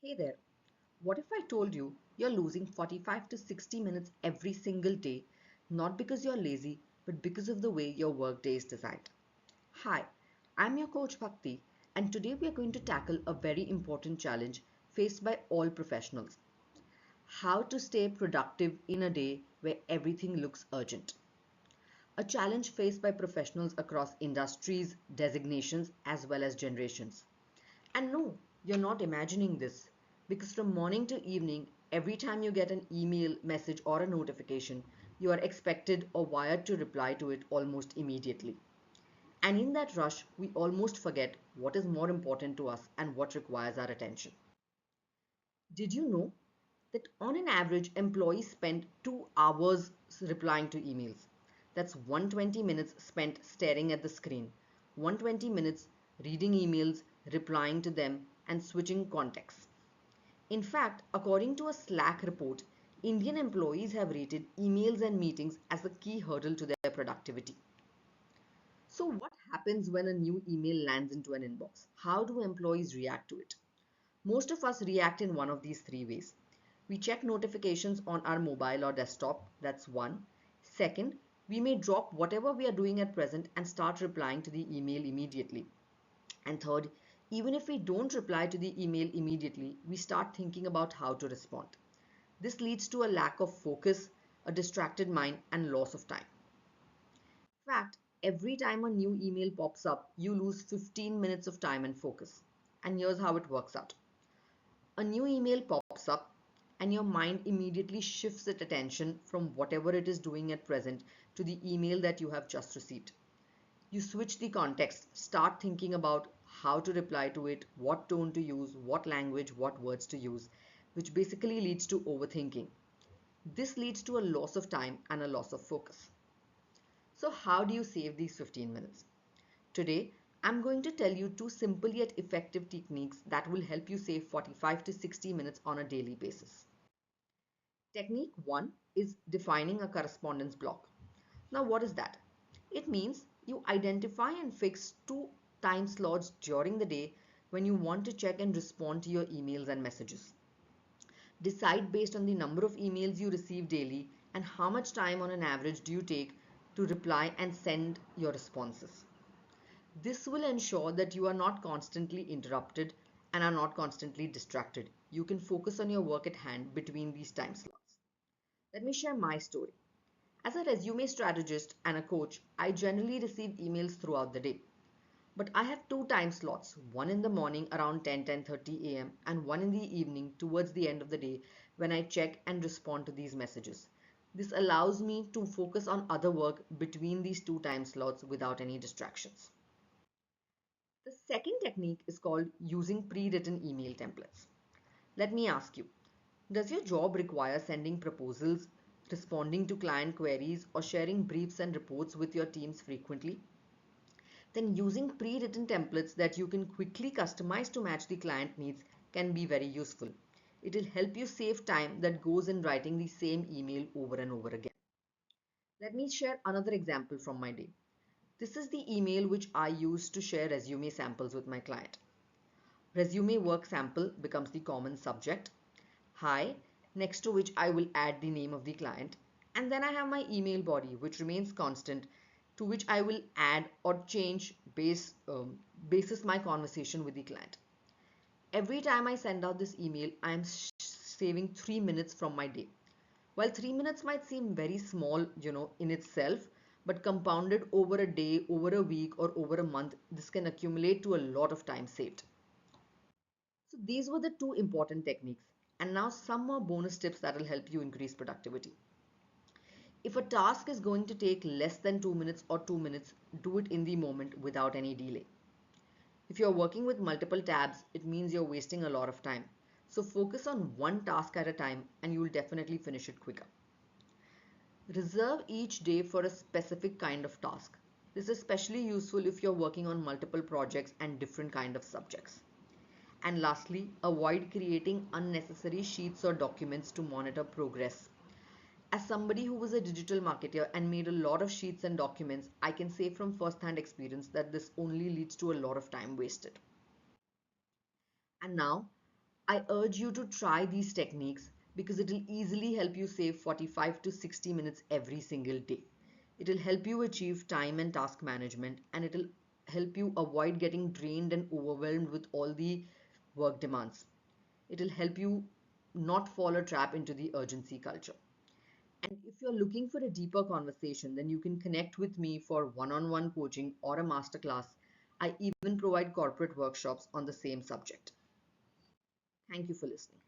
Hey there, what if I told you you're losing 45 to 60 minutes every single day, not because you're lazy, but because of the way your workday is designed? Hi, I'm your coach Bhakti, and today we are going to tackle a very important challenge faced by all professionals: how to stay productive in a day where everything looks urgent. A challenge faced by professionals across industries, designations, as well as generations. And no, you're not imagining this, because from morning to evening, every time you get an email, message, or a notification, you are expected or wired to reply to it almost immediately. And in that rush, we almost forget what is more important to us and what requires our attention. Did you know that on an average, employees spend 2 hours replying to emails? That's 120 minutes spent staring at the screen, 120 minutes reading emails, replying to them, and switching contexts. In fact, according to a Slack report, Indian employees have rated emails and meetings as a key hurdle to their productivity. So, what happens when a new email lands into an inbox? How do employees react to it? Most of us react in one of these three ways. We check notifications on our mobile or desktop, that's one. Second, we may drop whatever we are doing at present and start replying to the email immediately. And third, even if we don't reply to the email immediately, we start thinking about how to respond. This leads to a lack of focus, a distracted mind, and loss of time. In fact, every time a new email pops up, you lose 15 minutes of time and focus. And here's how it works out. A new email pops up, and your mind immediately shifts its attention from whatever it is doing at present to the email that you have just received. You switch the context, start thinking about how to reply to it, what tone to use, what language, what words to use, which basically leads to overthinking. This leads to a loss of time and a loss of focus. So, how do you save these 15 minutes? Today, I'm going to tell you two simple yet effective techniques that will help you save 45 to 60 minutes on a daily basis. Technique 1 is defining a correspondence block. Now, what is that? It means you identify and fix two time slots during the day when you want to check and respond to your emails and messages. Decide based on the number of emails you receive daily and how much time on an average do you take to reply and send your responses. This will ensure that you are not constantly interrupted and are not constantly distracted. You can focus on your work at hand between these time slots. Let me share my story. As a resume strategist and a coach, I generally receive emails throughout the day. But I have two time slots, one in the morning around 10:30 a.m. and one in the evening towards the end of the day when I check and respond to these messages. This allows me to focus on other work between these two time slots without any distractions. The second technique is called using pre-written email templates. Let me ask you, does your job require sending proposals, responding to client queries, or sharing briefs and reports with your teams frequently? Then using pre-written templates that you can quickly customize to match the client needs can be very useful. It will help you save time that goes in writing the same email over and over again. Let me share another example from my day. This is the email which I use to share resume samples with my client. Resume work sample becomes the common subject. Hi, next to which I will add the name of the client. And then I have my email body, which remains constant, to which I will add or change basis my conversation with the client. Every time I send out this email, I am saving 3 minutes from my day. While 3 minutes might seem very small, in itself, but compounded over a day, over a week, or over a month, this can accumulate to a lot of time saved. So these were the two important techniques. And now some more bonus tips that will help you increase productivity. If a task is going to take less than 2 minutes or 2 minutes, do it in the moment without any delay. If you're working with multiple tabs, it means you're wasting a lot of time. So focus on one task at a time and you will definitely finish it quicker. Reserve each day for a specific kind of task. This is especially useful if you're working on multiple projects and different kind of subjects. And lastly, avoid creating unnecessary sheets or documents to monitor progress. As somebody who was a digital marketer and made a lot of sheets and documents, I can say from first-hand experience that this only leads to a lot of time wasted. And now, I urge you to try these techniques because it will easily help you save 45 to 60 minutes every single day. It will help you achieve time and task management, and it will help you avoid getting drained and overwhelmed with all the work demands. It will help you not fall a trap into the urgency culture. And if you're looking for a deeper conversation, then you can connect with me for one-on-one coaching or a masterclass. I even provide corporate workshops on the same subject. Thank you for listening.